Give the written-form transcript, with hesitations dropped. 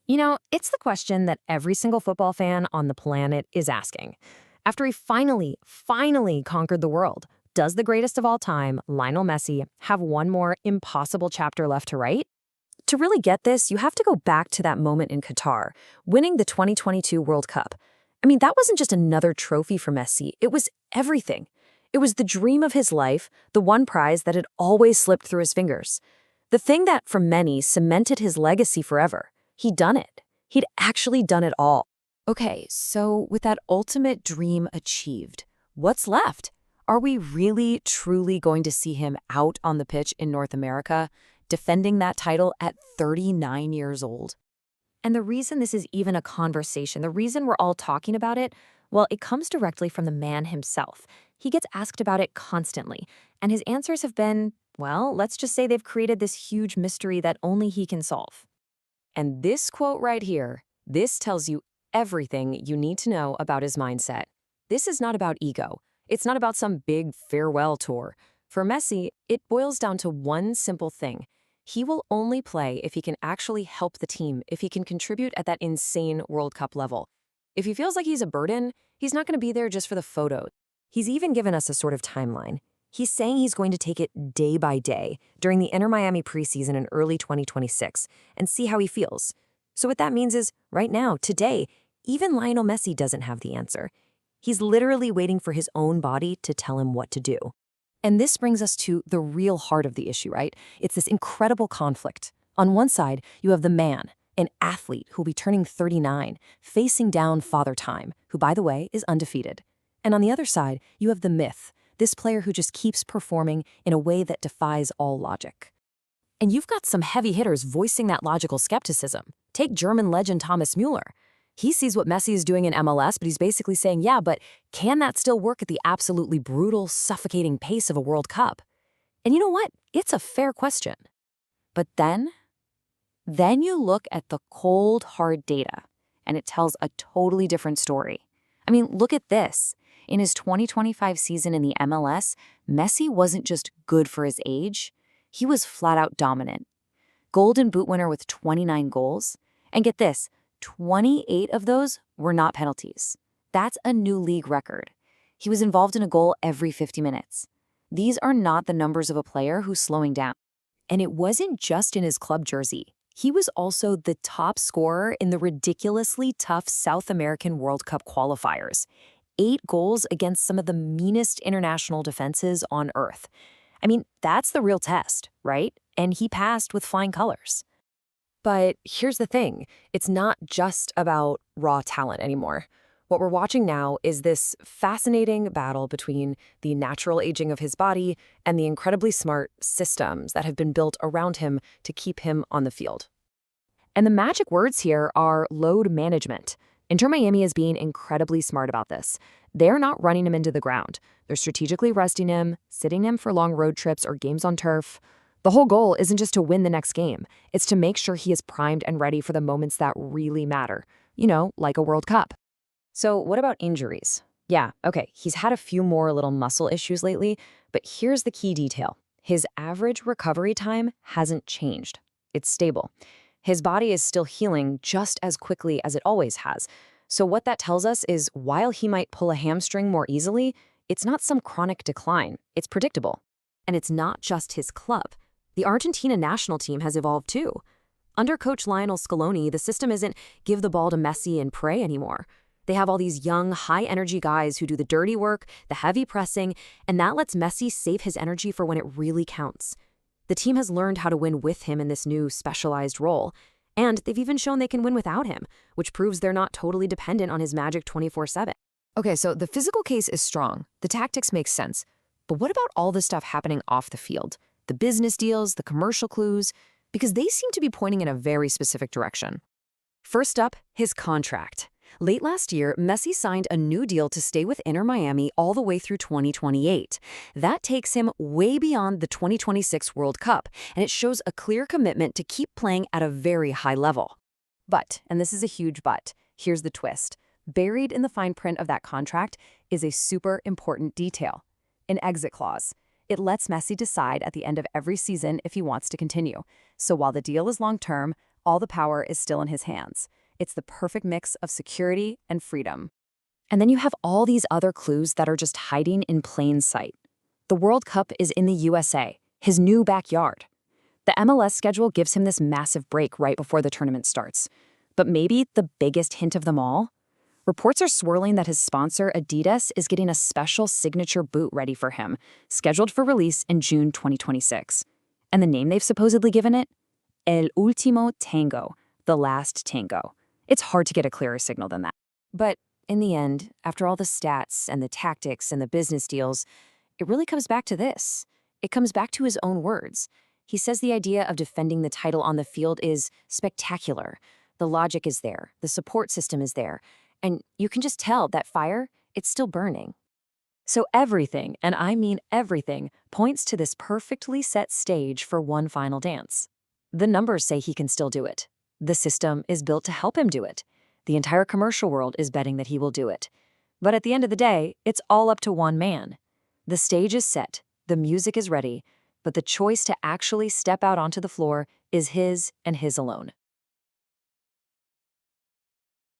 It's the question that every single football fan on the planet is asking. After he finally conquered the world, does the greatest of all time, Lionel Messi, have one more impossible chapter left to write? To really get this, you have to go back to that moment in Qatar, winning the 2022 World Cup. That wasn't just another trophy for Messi, it was everything. It was the dream of his life, the one prize that had always slipped through his fingers. The thing that, for many, cemented his legacy forever. He'd done it. He'd actually done it all. Okay, so with that ultimate dream achieved, what's left? Are we really, truly going to see him out on the pitch in North America, defending that title at 39 years old? And the reason this is even a conversation, the reason we're all talking about it, well, it comes directly from the man himself. He gets asked about it constantly, and his answers have been, well, let's just say they've created this huge mystery that only he can solve. And this quote right here, this tells you everything you need to know about his mindset. This is not about ego. It's not about some big farewell tour. For Messi, it boils down to one simple thing. He will only play if he can actually help the team, if he can contribute at that insane World Cup level. If he feels like he's a burden, he's not going to be there just for the photo. He's even given us a sort of timeline. He's saying he's going to take it day by day during the Inter Miami preseason in early 2026 and see how he feels. So what that means is, right now, today, even Lionel Messi doesn't have the answer. He's literally waiting for his own body to tell him what to do. And this brings us to the real heart of the issue, right? It's this incredible conflict. On one side, you have the man, an athlete who'll be turning 39, facing down Father Time, who, by the way, is undefeated. And on the other side, you have the myth, this player who just keeps performing in a way that defies all logic. And you've got some heavy hitters voicing that logical skepticism. Take German legend Thomas Müller. He sees what Messi is doing in MLS, but he's basically saying, yeah, but can that still work at the absolutely brutal, suffocating pace of a World Cup? And you know what? It's a fair question. But then you look at the cold, hard data, and it tells a totally different story. Look at this. In his 2025 season in the MLS, Messi wasn't just good for his age, he was flat-out dominant. Golden Boot winner with 29 goals. And get this, 28 of those were not penalties. That's a new league record. He was involved in a goal every 50 minutes. These are not the numbers of a player who's slowing down. And it wasn't just in his club jersey. He was also the top scorer in the ridiculously tough South American World Cup qualifiers. 8 goals against some of the meanest international defenses on earth. That's the real test, right? And he passed with flying colors. But here's the thing. It's not just about raw talent anymore. What we're watching now is this fascinating battle between the natural aging of his body and the incredibly smart systems that have been built around him to keep him on the field. And the magic words here are load management. Inter Miami is being incredibly smart about this. They're not running him into the ground. They're strategically resting him, sitting him for long road trips or games on turf. The whole goal isn't just to win the next game. It's to make sure he is primed and ready for the moments that really matter. Like a World Cup. So what about injuries? Yeah, okay, he's had a few more little muscle issues lately, but here's the key detail. His average recovery time hasn't changed. It's stable. His body is still healing just as quickly as it always has. So what that tells us is while he might pull a hamstring more easily, it's not some chronic decline. It's predictable. And it's not just his club. The Argentina national team has evolved too. Under coach Lionel Scaloni, the system isn't give the ball to Messi and pray anymore. They have all these young, high-energy guys who do the dirty work, the heavy pressing, and that lets Messi save his energy for when it really counts. The team has learned how to win with him in this new specialized role, and they've even shown they can win without him, which proves they're not totally dependent on his magic 24/7. Okay, so the physical case is strong. The tactics make sense. But what about all this stuff happening off the field? The business deals, the commercial clues? Because they seem to be pointing in a very specific direction. First up, his contract. Late last year, Messi signed a new deal to stay with Inter Miami all the way through 2028. That takes him way beyond the 2026 World Cup, and it shows a clear commitment to keep playing at a very high level. But, and this is a huge but, here's the twist. Buried in the fine print of that contract is a super important detail, an exit clause. It lets Messi decide at the end of every season if he wants to continue. So while the deal is long-term, All the power is still in his hands. It's the perfect mix of security and freedom. And then you have all these other clues that are just hiding in plain sight. The World Cup is in the USA, his new backyard. The MLS schedule gives him this massive break right before the tournament starts. But maybe the biggest hint of them all? Reports are swirling that his sponsor, Adidas, is getting a special signature boot ready for him, scheduled for release in June 2026. And the name they've supposedly given it? El Último Tango, the last tango. It's hard to get a clearer signal than that. But in the end, after all the stats and the tactics and the business deals, it really comes back to this. It comes back to his own words. He says the idea of defending the title on the field is spectacular. The logic is there, the support system is there, and you can just tell that fire, it's still burning. So everything, and I mean everything, points to this perfectly set stage for one final dance. The numbers say he can still do it. The system is built to help him do it. The entire commercial world is betting that he will do it. But at the end of the day, it's all up to one man. The stage is set, the music is ready, but the choice to actually step out onto the floor is his and his alone.